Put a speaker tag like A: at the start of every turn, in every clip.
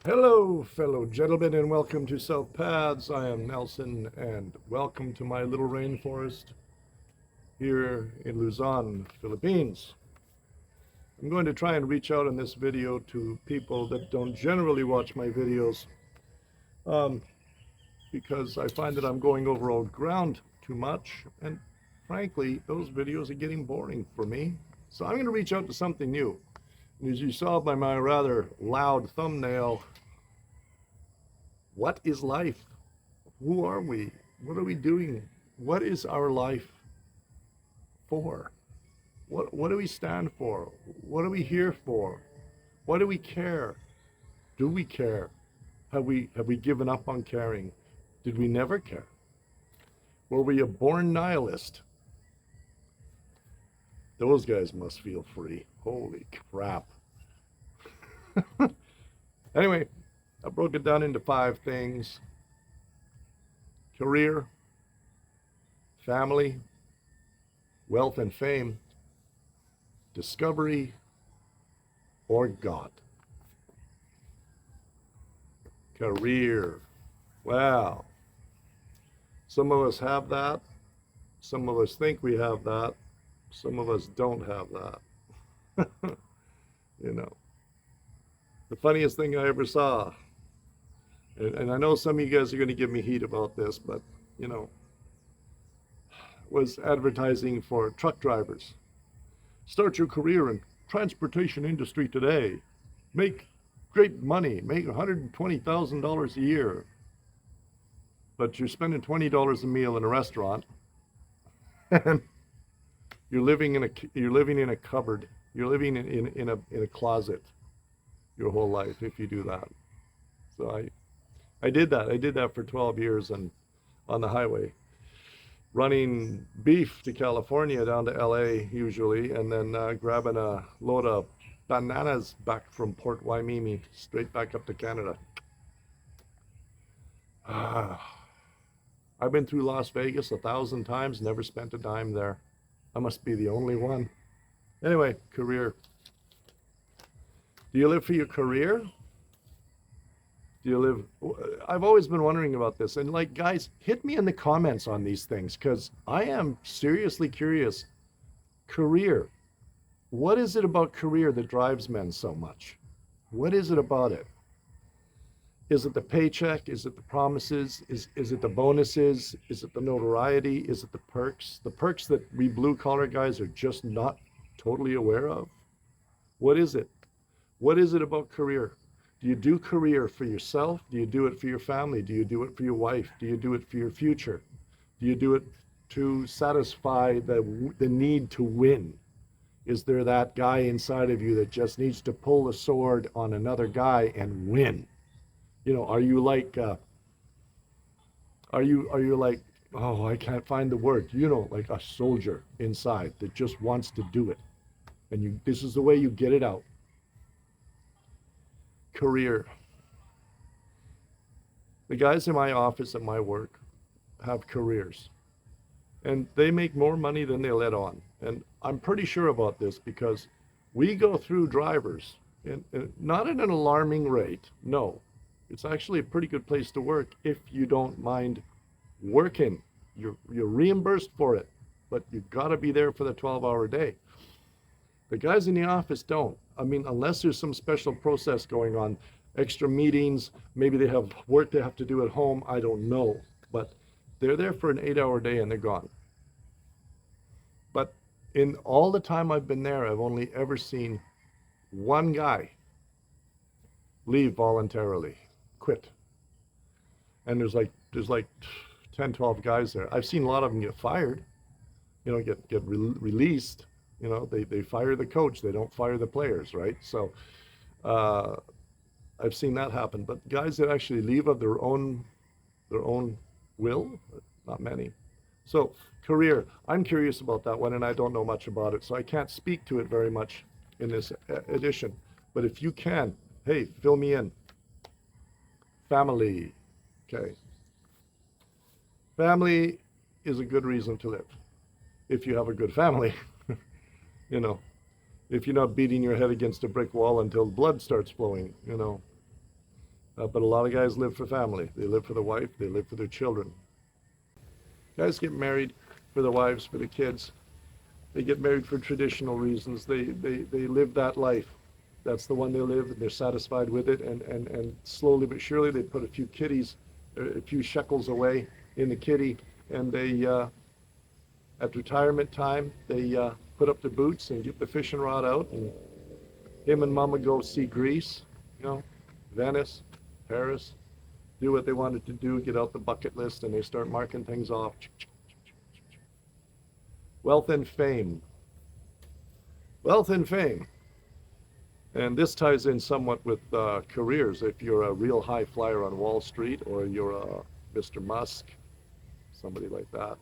A: Hello, fellow gentlemen, and welcome to South Paths. I am Nelson, and welcome to my little rainforest here in Luzon, Philippines. I'm going to try and reach out in this video to people that don't generally watch my videos um, because I find that I'm going over old ground too much, and frankly, those videos are getting boring for me. So I'm going to reach out to something new. And as you saw by my rather loud thumbnail, what is life? Who are we? What are we doing? What is our life for? What do we stand for? What are we here for? Why do we care? Do we care? Have we given up on caring? Did we never care? Were we a born nihilist? Those guys must feel free. Holy crap. Anyway, I broke it down into 5 things: career, family, wealth and fame, discovery, or God. Career. Wow. Some of us have that. Some of us think we have that. Some of us don't have that. You know, the funniest thing I ever saw, and I know some of you guys are going to give me heat about this, but, you know, was advertising for truck drivers. Start your career in transportation industry today. Make great money. Make $120,000 a year. But you're spending $20 a meal in a restaurant, and you're living in a cupboard. You're living in a closet your whole life if you do that. So I did that. I did that for 12 years and on the highway, running beef to California down to LA usually, and then grabbing a load of bananas back from Port Waimimi straight back up to Canada. I've been through Las Vegas 1,000 times, never spent a dime there. I must be the only one. Anyway, career. Do you live for your career? Do you live? I've always been wondering about this. And like, guys, hit me in the comments on these things because I am seriously curious. Career. What is it about career that drives men so much? What is it about it? Is it the paycheck? Is it the promises? Is it the bonuses? Is it the notoriety? Is it the perks? The perks that we blue collar guys are just not totally aware of? What is it? What is it about career? Do you do career for yourself? Do you do it for your family? Do you do it for your wife? Do you do it for your future? Do you do it to satisfy the need to win? Is there that guy inside of you that just needs to pull the sword on another guy and win? You know, are you like, oh, I can't find the word, you know, like a soldier inside that just wants to do it. And this is the way you get it out. Career. The guys in my office at my work have careers, and they make more money than they let on. And I'm pretty sure about this because we go through drivers, and not at an alarming rate. No, it's actually a pretty good place to work if you don't mind working. You're reimbursed for it, but you got to be there for the 12-hour day. The guys in the office don't. I mean, unless there's some special process going on, extra meetings, maybe they have work they have to do at home, I don't know. But they're there for an 8-hour day and they're gone. But in all the time I've been there, I've only ever seen one guy leave voluntarily, quit. And there's like 10, 12 guys there. I've seen a lot of them get fired, you know, get released. You know, they fire the coach, they don't fire the players, right? So I've seen that happen. But guys that actually leave of their own will, not many. So career, I'm curious about that one, and I don't know much about it, so I can't speak to it very much in this edition. But if you can, hey, fill me in. Family, okay. Family is a good reason to live if you have a good family. You know, if you're not beating your head against a brick wall until blood starts flowing, you know. But a lot of guys live for family. They live for the wife. They live for their children. Guys get married for the wives, for the kids. They get married for traditional reasons. They live that life. That's the one they live, and they're satisfied with it. And slowly but surely, they put a few kitties, a few shekels away in the kitty, and they, at retirement time, they put up their boots and get the fishing rod out, and him and Mama go see Greece, Venice, Paris, do what they wanted to do, get out the bucket list, and they start marking things off. Wealth and fame. Wealth and fame. And this ties in somewhat with careers. If you're a real high flyer on Wall Street, or you're a Mr. Musk, somebody like that.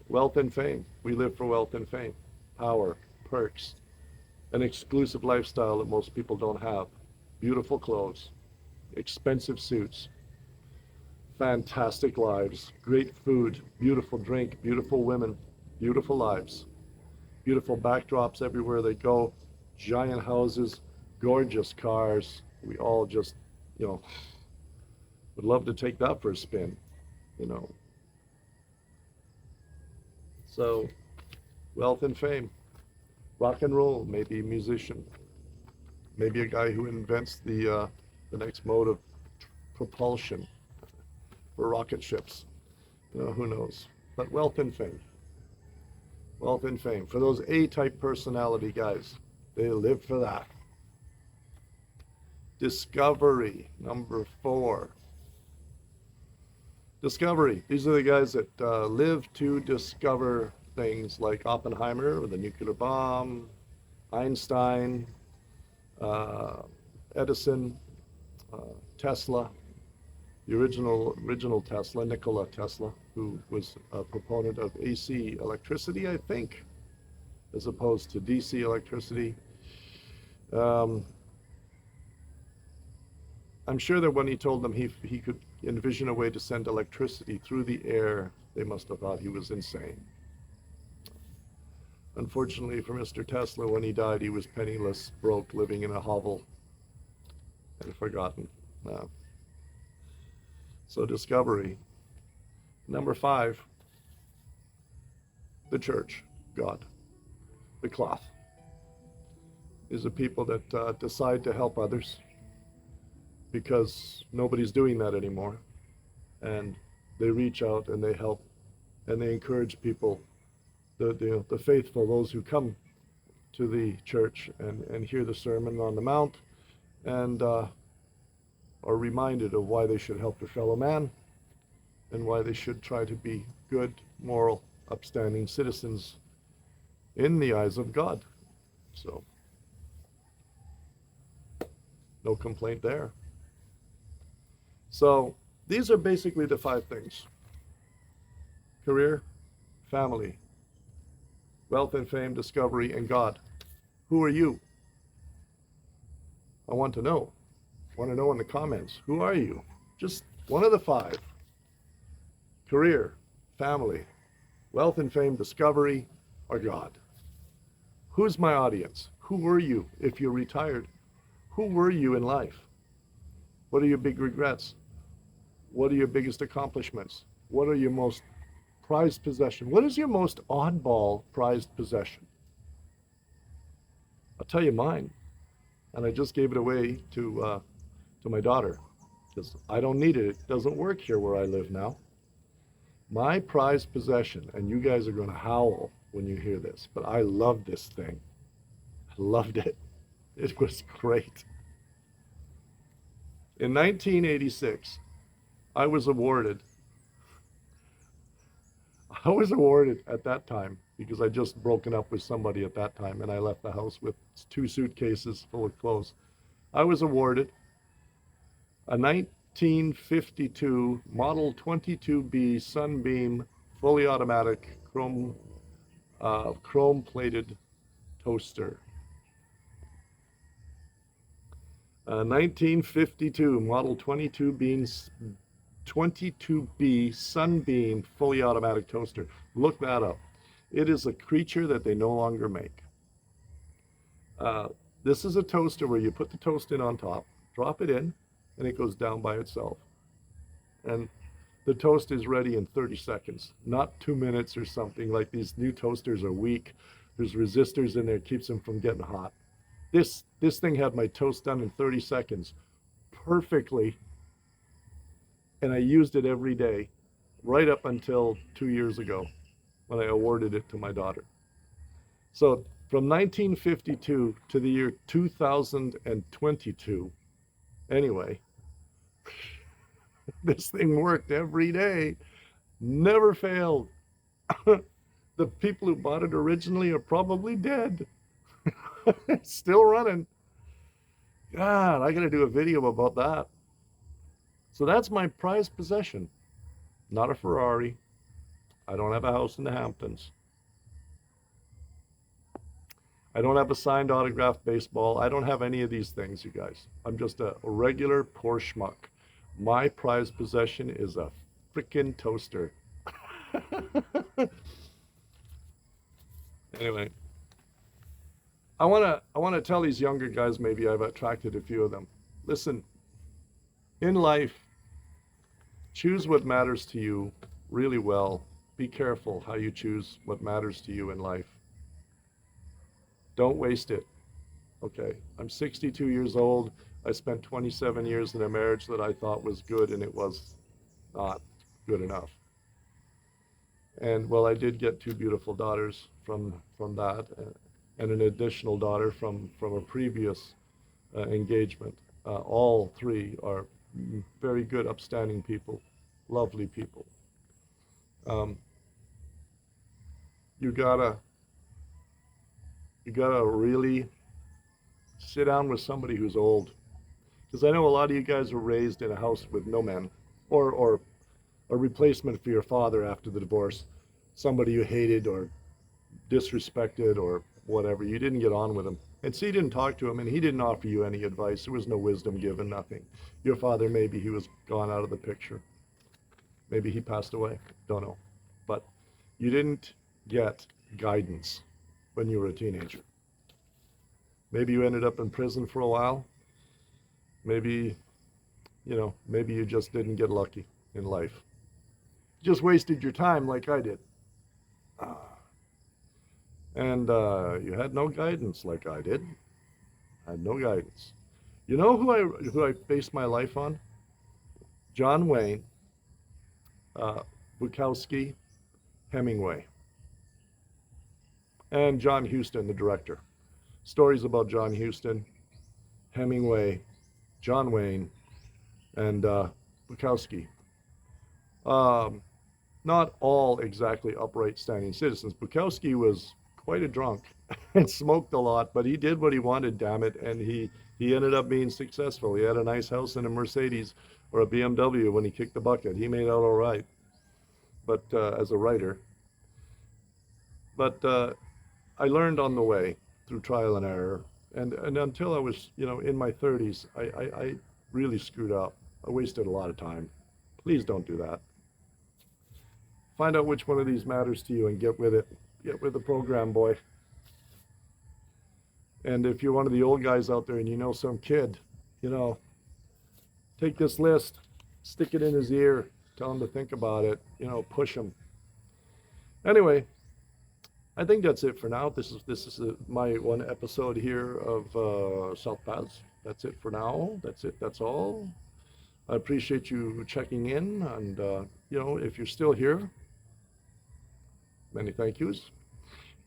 A: Wealth and fame. We live for wealth and fame. Power, perks, an exclusive lifestyle that most people don't have. Beautiful clothes, expensive suits, fantastic lives, great food, beautiful drink, beautiful women, beautiful lives, beautiful backdrops everywhere they go, giant houses, gorgeous cars. We all just, would love to take that for a spin, So, wealth and fame, rock and roll, maybe a musician, maybe a guy who invents the next mode of propulsion for rocket ships. Who knows? But wealth and fame. Wealth and fame. For those A-type personality guys, they live for that. Discovery, number 4. Discovery. These are the guys that live to discover things like Oppenheimer or the nuclear bomb, Einstein, Edison, Tesla, the original Tesla, Nikola Tesla, who was a proponent of AC electricity, I think, as opposed to DC electricity. I'm sure that when he told them he could envision a way to send electricity through the air, they must have thought he was insane. Unfortunately for Mr. Tesla, when he died, he was penniless, broke, living in a hovel, and forgotten. So discovery. Number 5, the church, God, the cloth. These are people that decide to help others because nobody's doing that anymore. And they reach out and they help and they encourage people, the faithful, those who come to the church and hear the Sermon on the Mount and are reminded of why they should help their fellow man and why they should try to be good, moral, upstanding citizens in the eyes of God. So, no complaint there. So, these are basically the 5 things. Career, family, wealth and fame, discovery, and God. Who are you? I want to know. I want to know in the comments. Who are you? Just one of the 5. Career, family, wealth and fame, discovery, or God. Who's my audience? Who were you if you're retired? Who were you in life? What are your big regrets? What are your biggest accomplishments? What are your most prized possession? What is your most oddball prized possession? I'll tell you mine. And I just gave it away to my daughter because I don't need it. It doesn't work here where I live now. My prized possession, and you guys are going to howl when you hear this, but I loved this thing. I loved it. It was great. In 1986, I was awarded at that time, because I just broken up with somebody at that time and I left the house with 2 suitcases full of clothes. I was awarded a 1952 Model 22B Sunbeam fully automatic chrome plated toaster. 1952 Model 22B Sunbeam fully automatic toaster. Look that up. It is a creature that they no longer make. This is a toaster where you put the toast in on top. drop it in, and it goes down by itself. And the toast is ready in 30 seconds, not 2 minutes or something. Like these new toasters are weak. There's resistors in there, keeps them from getting hot. This thing had my toast done in 30 seconds perfectly, and I used it every day right up until 2 years ago when I awarded it to my daughter. So from 1952 to the year 2022, anyway, this thing worked every day, never failed. The people who bought it originally are probably dead. Still running. God, I got to do a video about that. So that's my prized possession. Not a Ferrari. I don't have a house in the Hamptons. I don't have a signed autographed baseball. I don't have any of these things, you guys. I'm just a regular poor schmuck. My prized possession is a freaking toaster. Anyway, I wanna tell these younger guys, maybe I've attracted a few of them. Listen, in life, choose what matters to you really well. Be careful how you choose what matters to you in life. Don't waste it. Okay, I'm 62 years old. I spent 27 years in a marriage that I thought was good, and it was not good enough. And well, I did get two beautiful daughters from that, and an additional daughter from a previous engagement. All three are very good, upstanding people, lovely people. You gotta really sit down with somebody who's old, because I know a lot of you guys were raised in a house with no men, or a replacement for your father after the divorce, somebody you hated or disrespected or whatever. You didn't get on with him, and so you didn't talk to him, and he didn't offer you any advice. There was no wisdom given, nothing. Your father, maybe he was gone out of the picture, maybe he passed away, don't know, but you didn't get guidance when you were a teenager. Maybe you ended up in prison for a while. Maybe, maybe you just didn't get lucky in life. You just wasted your time like I did. And you had no guidance like I did. I had no guidance. You know who I based my life on? John Wayne, Bukowski, Hemingway, and John Huston, the director. Stories about John Huston, Hemingway, John Wayne, and Bukowski. Not all exactly upright standing citizens. Bukowski was quite a drunk and smoked a lot, but he did what he wanted, damn it, and he ended up being successful. He had a nice house and a Mercedes or a BMW when he kicked the bucket. He made out all right, but as a writer. But I learned on the way through trial and error, and until I was, in my 30s, I really screwed up. I wasted a lot of time. Please don't do that. Find out which one of these matters to you and get with it. Get with the program, boy. And if you're one of the old guys out there and you know some kid, take this list, stick it in his ear, tell him to think about it, push him. Anyway, I think that's it for now. This is my one episode here of South Paths. That's it for now. That's it. That's all. I appreciate you checking in, and if you're still here, many thank yous.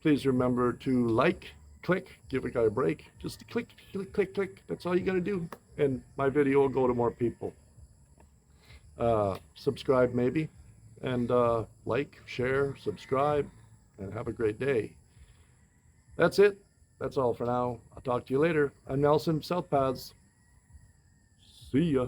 A: Please remember to like, click, give a guy a break. Just click, click, click, click. That's all you got to do, and my video will go to more people. Subscribe maybe, and like, share, subscribe, and have a great day. That's it. That's all for now. I'll talk to you later. I'm Nelson, South Paths. See ya.